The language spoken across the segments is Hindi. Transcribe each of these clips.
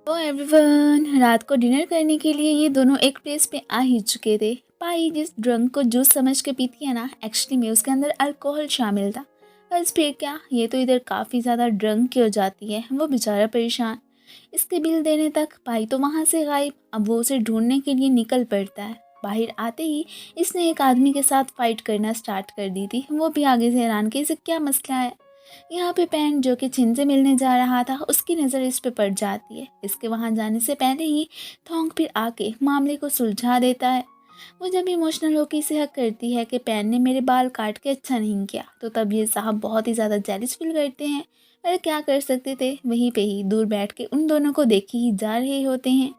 तो एवरीवन, रात को डिनर करने के लिए ये दोनों एक प्लेस पे आ ही चुके थे। पाई जिस ड्रंक को जूस समझ के पीती है ना, एक्चुअली में उसके अंदर अल्कोहल शामिल था। बस फिर क्या, ये तो इधर काफ़ी ज़्यादा ड्रंक की हो जाती है, वो बेचारा परेशान। इसके बिल देने तक पाई तो वहाँ से गायब। अब वो उसे ढूंढने के लिए निकल पड़ता है। बाहर आते ही इसने एक आदमी के साथ फाइट करना स्टार्ट कर दी थी। वो भी आगे से हैरान कि इसे क्या मसला है। यहाँ पे पैन जो कि छिन से मिलने जा रहा था, उसकी नज़र इस पे पड़ जाती है। इसके वहाँ जाने से पहले ही थोंग फिर आके मामले को सुलझा देता है। वो जब इमोशनल होकर इसे हक करती है कि पैन ने मेरे बाल काट के अच्छा नहीं किया, तो तब ये साहब बहुत ही ज़्यादा जेलिस फील करते हैं। पर क्या कर सकते थे, वहीं पे ही दूर बैठ के उन दोनों को देखे ही जा रहे होते हैं।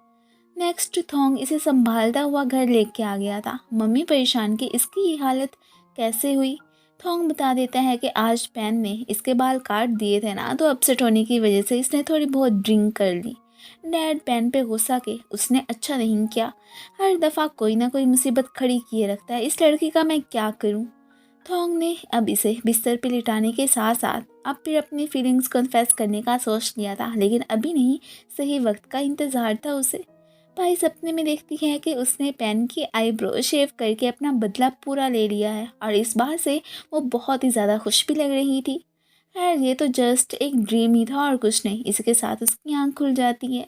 नेक्स्ट थोंग इसे संभालता हुआ घर लेके आ गया था। मम्मी परेशान कि इसकी ये हालत कैसे हुई। थोंग बता देता है कि आज पैन ने इसके बाल काट दिए थे ना, तो अपसेट होने की वजह से इसने थोड़ी बहुत ड्रिंक कर ली। डैड पैन पे गुस्सा के उसने अच्छा नहीं किया, हर दफ़ा कोई ना कोई मुसीबत खड़ी किए रखता है, इस लड़की का मैं क्या करूं। थोंग ने अब इसे बिस्तर पे लिटाने के साथ साथ अब फिर अपनी फीलिंग्स कन्फेस करने का सोच लिया था, लेकिन अभी नहीं, सही वक्त का इंतज़ार था उसे। पाई सपने में देखती है कि उसने पैन की आईब्रो शेव करके अपना बदला पूरा ले लिया है, और इस बात से वो बहुत ही ज़्यादा खुश भी लग रही थी। खैर, ये तो जस्ट एक ड्रीम ही था और कुछ नहीं। इसके साथ उसकी आंख खुल जाती है।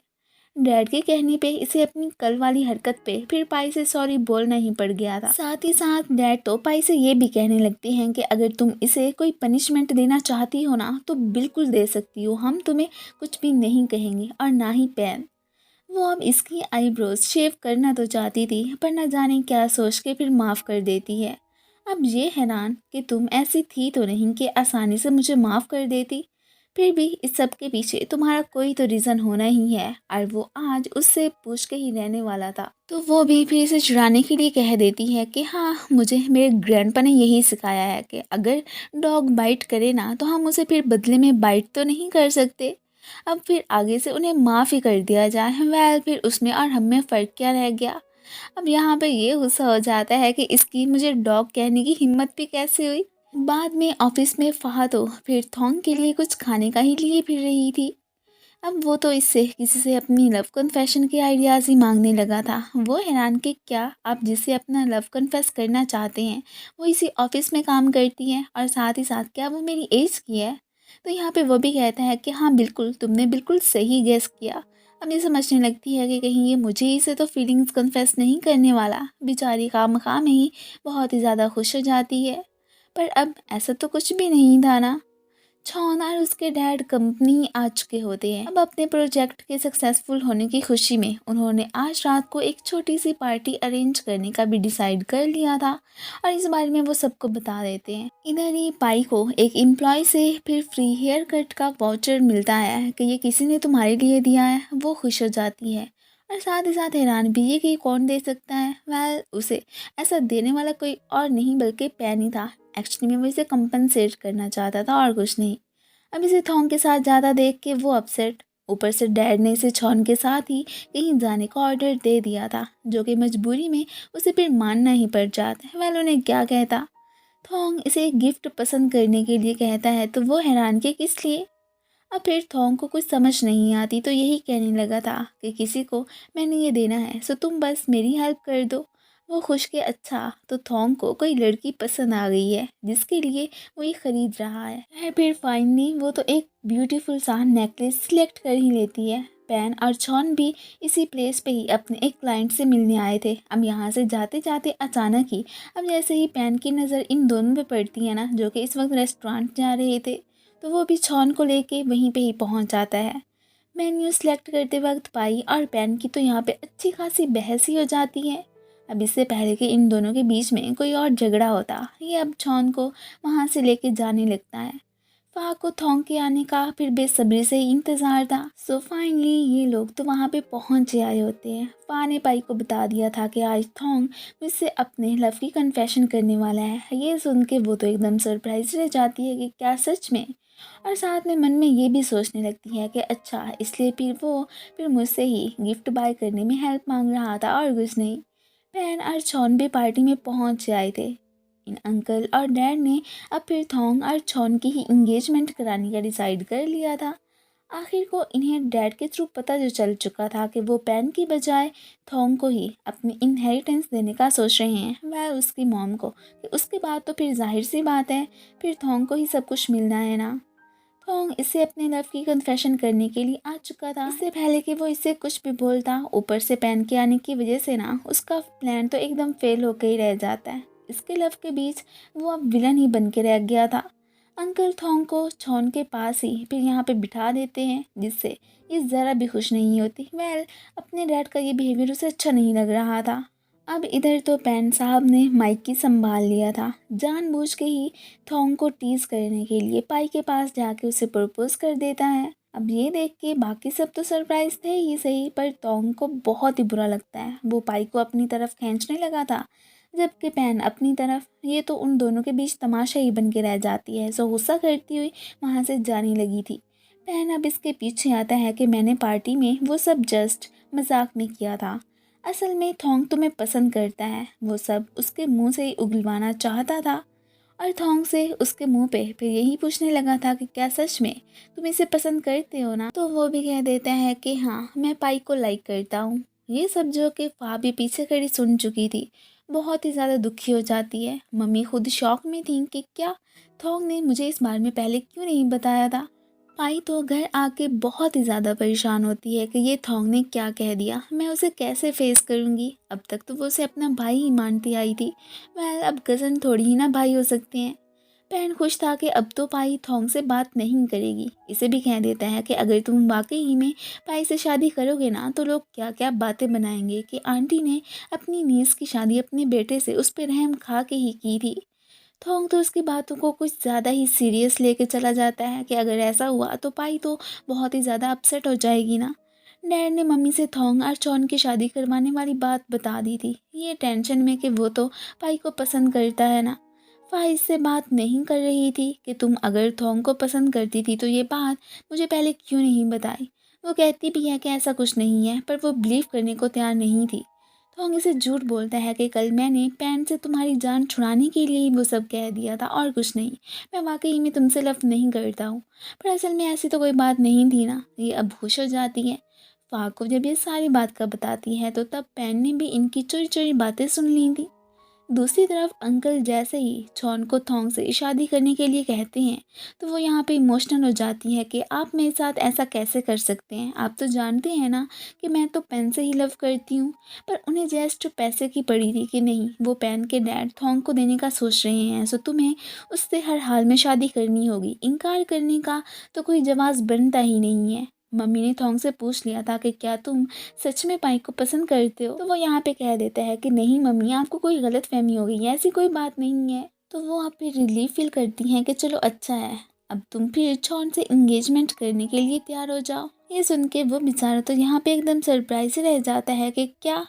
डैड के कहने पे इसे अपनी कल वाली हरकत पे फिर पाई से सॉरी बोलना ही पड़ गया था। साथ ही साथ डैड तो पाई से ये भी कहने लगते हैं कि अगर तुम इसे कोई पनिशमेंट देना चाहती हो ना, तो बिल्कुल दे सकती हो, हम तुम्हें कुछ भी नहीं कहेंगे, और ना ही पैन। वो अब इसकी आईब्रोज शेव करना तो चाहती थी, पर न जाने क्या सोच के फिर माफ़ कर देती है। अब ये हैरान कि तुम ऐसी थी तो नहीं कि आसानी से मुझे माफ़ कर देती। फिर भी इस सब के पीछे तुम्हारा कोई तो रीज़न होना ही है, और वो आज उससे पूछ के ही रहने वाला था। तो वो भी फिर इसे छुड़ाने के लिए कह देती है कि हाँ, मुझे मेरे ग्रैंडपा ने यही सिखाया है कि अगर डॉग बाइट करे ना, तो हम उसे फिर बदले में बाइट तो नहीं कर सकते। अब फिर आगे से उन्हें माफ़ ही कर दिया जाए। वेल, फिर उसमें और हम में फ़र्क क्या रह गया। अब यहाँ पे ये गुस्सा हो जाता है कि इसकी मुझे डॉग कहने की हिम्मत भी कैसे हुई। बाद में ऑफिस में फ़हा तो फिर थोंग के लिए कुछ खाने का ही लिए फिर रही थी। अब वो तो इससे किसी से अपनी लव कन्फेशन के आइडियाज़ ही मांगने लगा था। वो हैरान कि क्या आप जिससे अपना लव कन्फेस करना चाहते हैं वो इसी ऑफिस में काम करती है, और साथ ही साथ क्या वो मेरी एज की है। तो यहाँ पे वो भी कहता है कि हाँ बिल्कुल, तुमने बिल्कुल सही गेस किया। अब ये समझने लगती है कि कहीं ये मुझे ही से तो फीलिंग्स कन्फेस नहीं करने वाला। बेचारी खामखा में ही बहुत ही ज़्यादा खुश हो जाती है। पर अब ऐसा तो कुछ भी नहीं था ना। छौन और उसके डैड कंपनी आ चुके होते हैं। अब अपने प्रोजेक्ट के सक्सेसफुल होने की खुशी में उन्होंने आज रात को एक छोटी सी पार्टी अरेंज करने का भी डिसाइड कर लिया था, और इस बारे में वो सबको बता देते हैं। इधर ही पाई को एक एम्प्लॉय से फिर फ्री हेयर कट का वाउचर मिलता है कि ये किसी ने तुम्हारे लिए दिया है। वो खुश हो जाती है, और साथ ही साथ हैरान भी है कि कौन दे सकता है। वेल, उसे ऐसा देने वाला कोई और नहीं बल्कि पैन ही था। एक्चुअली में वो इसे कंपनसेट करना चाहता था और कुछ नहीं। अब इसे थोंग के साथ ज़्यादा देख के वो अपसेट। ऊपर से डैड ने इसे छौन के साथ ही कहीं जाने का ऑर्डर दे दिया था, जो कि मजबूरी में उसे फिर मानना ही पड़ जाता है। वेल, उन्हें क्या कहता। थोंग इसे एक गिफ्ट पसंद करने के लिए कहता है, तो वो हैरान कि किस लिए। अब फिर थोंग को कुछ समझ नहीं आती, तो यही कहने लगा था कि किसी को मैंने ये देना है, सो तुम बस मेरी हेल्प कर दो। वो खुश के अच्छा, तो थोंग को कोई लड़की पसंद आ गई है जिसके लिए वो ये खरीद रहा है। फिर फाइनली वो तो एक ब्यूटीफुल सा नेकलेस सिलेक्ट कर ही लेती है। पैन और छौन भी इसी प्लेस पे ही अपने एक क्लाइंट से मिलने आए थे। अब यहाँ से जाते जाते अचानक ही, अब जैसे ही पैन की नज़र इन दोनों पे पड़ती है ना, जो कि इस वक्त रेस्टोरेंट जा रहे थे, तो वो भी छौन को लेके वहीं पे ही पहुंच जाता है। मेन्यू सेलेक्ट करते वक्त पाई और पैन की तो यहाँ पे अच्छी खासी बहस ही हो जाती है। अब इससे पहले कि इन दोनों के बीच में कोई और झगड़ा होता, ये अब छौन को वहाँ से लेके जाने लगता है। फा को थोंग के आने का फिर बेसब्री से ही इंतज़ार था। सो फाइनली ये लोग तो वहाँ पे पहुँच आए होते हैं। फा ने पाई को बता दिया था कि आज थोंग मुझसे अपने लव की कन्फेशन करने वाला है। ये सुन के वो तो एकदम सरप्राइज रह जाती है कि क्या सच में। और साथ में मन में ये भी सोचने लगती है कि अच्छा, इसलिए फिर मुझसे ही गिफ्ट बाय करने में हेल्प मांग रहा था और कुछ नहीं। पैन और छौन भी पार्टी में पहुंच आए थे। इन अंकल और डैड ने अब फिर थोंग और छौन की ही इंगेजमेंट कराने का डिसाइड कर लिया था। आखिर को इन्हें डैड के थ्रू पता जो चल चुका था कि वो पैन की बजाय थोंग को ही अपनी इनहेरिटेंस देने का सोच रहे हैं, वह उसकी मॉम को। कि उसके बाद तो फिर जाहिर सी बात है, फिर थोंग को ही सब कुछ मिलना है ना। थोंग इसे अपने लव की कन्फेशन करने के लिए आ चुका था। इससे पहले कि वो इससे कुछ भी बोलता, ऊपर से पैन के आने की वजह से ना उसका प्लान तो एकदम फेल होकर ही रह जाता है। इसके लव के बीच वो अब विलन ही बन के रह गया था। अंकल थोंग को छॉन के पास ही फिर यहाँ पे बिठा देते हैं, जिससे ये ज़रा भी खुश नहीं होती। अपने डैड का ये बिहेवियर उसे अच्छा नहीं लग रहा था। अब इधर तो पैन साहब ने माइक की संभाल लिया था, जानबूझ के ही थोंग को टीज करने के लिए पाई के पास जाके उसे प्रपोज कर देता है। अब ये देख के बाकी सब तो सरप्राइज थे ही सही, पर थोंग को बहुत ही बुरा लगता है। वो पाई को अपनी तरफ खींचने लगा था, जबकि पैन अपनी तरफ। ये तो उन दोनों के बीच तमाशा ही बन के रह जाती है, सो गुस्सा करती हुई वहाँ से जाने लगी थी। पैन अब इसके पीछे आता है कि मैंने पार्टी में वो सब जस्ट मजाक में किया था, असल में थोंग तुम्हें पसंद करता है। वो सब उसके मुंह से ही उगलवाना चाहता था, और थोंग से उसके मुंह पे फिर यही पूछने लगा था कि क्या सच में तुम इसे पसंद करते हो ना। तो वो भी कह देता है कि हाँ, मैं पाई को लाइक करता हूँ। ये सब जो कि फ़ा भी पीछे खड़ी सुन चुकी थी, बहुत ही ज़्यादा दुखी हो जाती है। मम्मी खुद शॉक में थी कि क्या थोंग ने मुझे इस बारे में पहले क्यों नहीं बताया था। पाई तो घर आके बहुत ही ज़्यादा परेशान होती है कि ये थोंग ने क्या कह दिया, मैं उसे कैसे फेस करूँगी। अब तक तो वो उसे अपना भाई ही मानती आई थी, अब कज़न थोड़ी ही ना भाई हो सकते हैं। पैन खुश था कि अब तो पाई थोंग से बात नहीं करेगी। इसे भी कह देता है कि अगर तुम वाकई ही में पाई से शादी करोगे ना, तो लोग क्या क्या बातें बनाएंगे कि आंटी ने अपनी नीस की शादी अपने बेटे से उस पर रहम खा के ही की थी। थोंग तो उसकी बातों को कुछ ज़्यादा ही सीरियस लेके चला जाता है कि अगर ऐसा हुआ तो पाई तो बहुत ही ज़्यादा अपसेट हो जाएगी ना। डैड ने मम्मी से थोंग और चॉन की शादी करवाने वाली बात बता दी थी, ये टेंशन में कि वो तो पाई को पसंद करता है ना। फाइज से बात नहीं कर रही थी कि तुम अगर थोंग को पसंद करती थी तो ये बात मुझे पहले क्यों नहीं बताई। वो कहती भी है कि ऐसा कुछ नहीं है, पर वो बिलीव करने को तैयार नहीं थी। थोंग इसे झूठ बोलता है कि कल मैंने पैन से तुम्हारी जान छुड़ाने के लिए ही वो सब कह दिया था और कुछ नहीं। मैं वाकई में तुमसे लव नहीं करता हूँ। पर असल में ऐसी तो कोई बात नहीं थी ना। ये अब खुश हो जाती है। फा को जब ये सारी बात का बताती है तो तब पैन ने भी इनकी चोरी चोरी बातें सुन ली थी। दूसरी तरफ अंकल जैसे ही छॉन को थोंग से शादी करने के लिए कहते हैं, तो वो यहाँ पे इमोशनल हो जाती है कि आप मेरे साथ ऐसा कैसे कर सकते हैं। आप तो जानते हैं ना कि मैं तो पेन से ही लव करती हूँ। पर उन्हें जस्ट पैसे की पड़ी थी कि नहीं, वो पेन के डैड थोंग को देने का सोच रहे हैं, सो तुम्हें उससे हर हाल में शादी करनी होगी। इनकार करने का तो कोई जवाब बनता ही नहीं है। मम्मी ने थोंग से पूछ लिया था कि क्या तुम सच में पाई को पसंद करते हो, तो वो यहाँ पे कह देता है कि नहीं मम्मी, आपको कोई गलत फहमी हो गई है, ऐसी कोई बात नहीं है। तो वो आप पे रिलीफ फील करती हैं कि चलो अच्छा है, अब तुम फिर छॉन से इंगेजमेंट करने के लिए तैयार हो जाओ। ये सुन के वो बेचारा तो यहाँ पे एकदम सरप्राइज रह जाता है कि क्या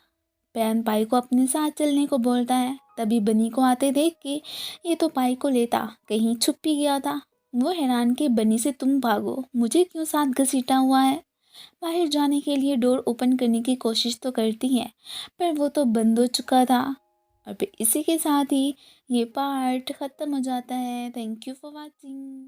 पैन पाई को अपने साथ चलने को बोलता है। तभी बनी को आते देख के ये तो पाई को लेता कहीं छुप भी गया था। वो हैरान के बनी से तुम भागो, मुझे क्यों साथ घसीटा हुआ है। बाहर जाने के लिए डोर ओपन करने की कोशिश तो करती है, पर वो तो बंद हो चुका था। और फिर इसी के साथ ही ये पार्ट ख़त्म हो जाता है। Thank you for watching.